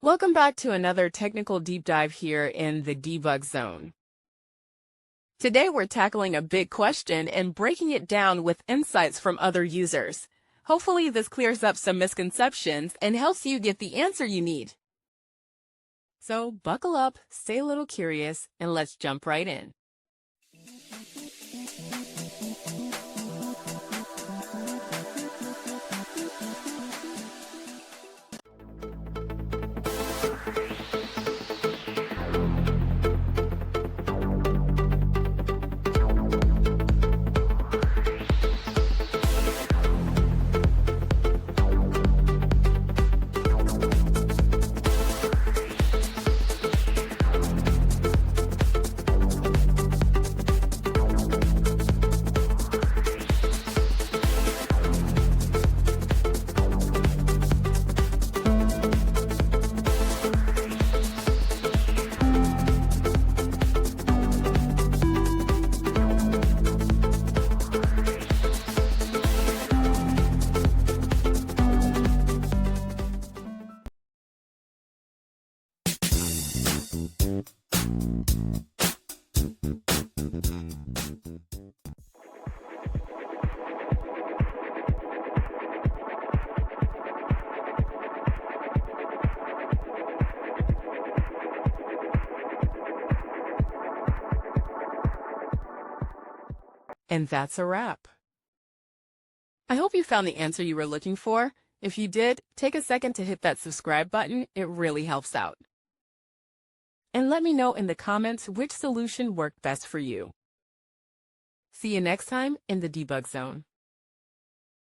Welcome back to another technical deep dive here in the debug zone. Today we're tackling a big question and breaking it down with insights from other users. Hopefully this clears up some misconceptions and helps you get the answer you need. So buckle up, stay a little curious, and let's jump right in. And that's a wrap. I hope you found the answer you were looking for. If you did, take a second to hit that subscribe button. It really helps out. And let me know in the comments which solution worked best for you. See you next time in the debug zone.